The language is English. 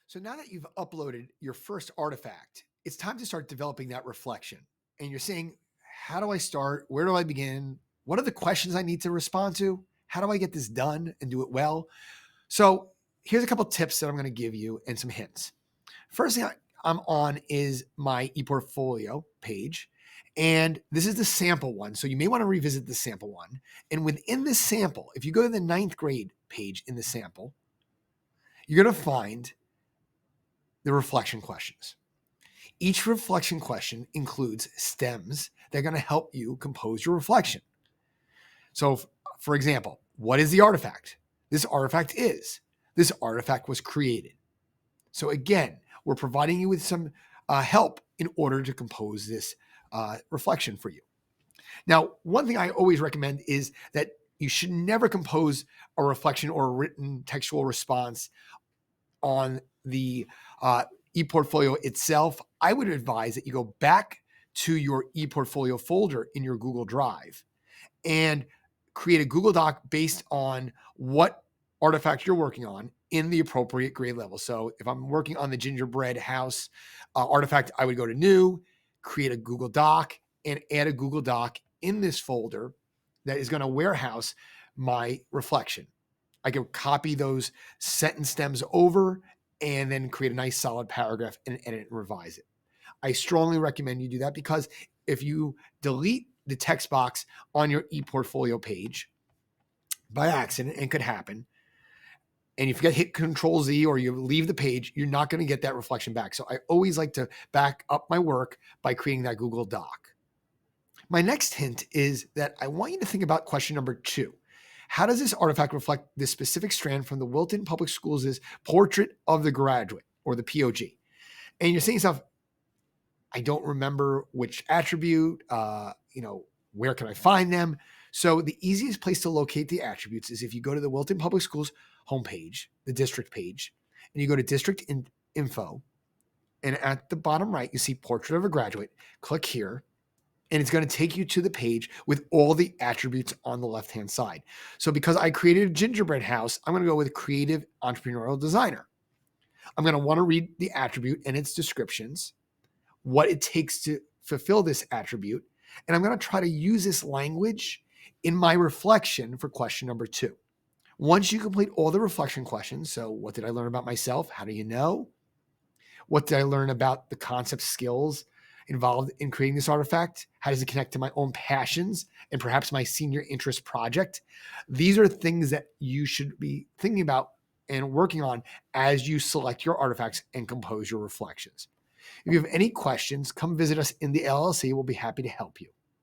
So now that you've uploaded your first artifact, it's time to start developing that reflection. And you're saying, how do I start? Where do I begin? What are the questions I need to respond to? How do I get this done and do it well? So here's a couple tips that I'm going to give you and some hints. First thing I'm on is my ePortfolio page. And this is the sample one. So you may want to revisit the sample one. And within this sample, if you go to the 9th grade page in the sample, you're going to find the reflection questions. Each reflection question includes stems that are going to help you compose your reflection. So, for example, what is the artifact? This artifact was created. So again, we're providing you with some help in order to compose this reflection for you. Now, one thing I always recommend is that you should never compose a reflection or a written textual response on the ePortfolio itself. I would advise that you go back to your ePortfolio folder in your Google Drive and create a Google Doc based on what artifact you're working on in the appropriate grade level. So if I'm working on the gingerbread house artifact, I would go to new, create a Google Doc, and add a Google Doc in this folder that is going to warehouse my reflection. I can copy those sentence stems over and then create a nice solid paragraph and edit and revise it. I strongly recommend you do that because if you delete the text box on your ePortfolio page by accident, and it could happen, and you forget hit Control Z or you leave the page, you're not going to get that reflection back. So I always like to back up my work by creating that Google Doc. My next hint is that I want you to think about question number 2. How does this artifact reflect this specific strand from the Wilton Public Schools' Portrait of the Graduate, or the POG? And you're saying to yourself, I don't remember which attribute, where can I find them? So the easiest place to locate the attributes is if you go to the Wilton Public Schools homepage, the district page, and you go to district info, and at the bottom right, you see Portrait of a Graduate. Click here, and it's going to take you to the page with all the attributes on the left-hand side. So because I created a gingerbread house, I'm going to go with creative entrepreneurial designer. I'm going to want to read the attribute and its descriptions, what it takes to fulfill this attribute, and I'm going to try to use this language in my reflection for question number 2. Once you complete all the reflection questions, so what did I learn about myself? How do you know? What did I learn about the concept skills involved in creating this artifact? How does it connect to my own passions and perhaps my senior interest project? These are things that you should be thinking about and working on as you select your artifacts and compose your reflections. If you have any questions, come visit us in the LLC. We'll be happy to help you.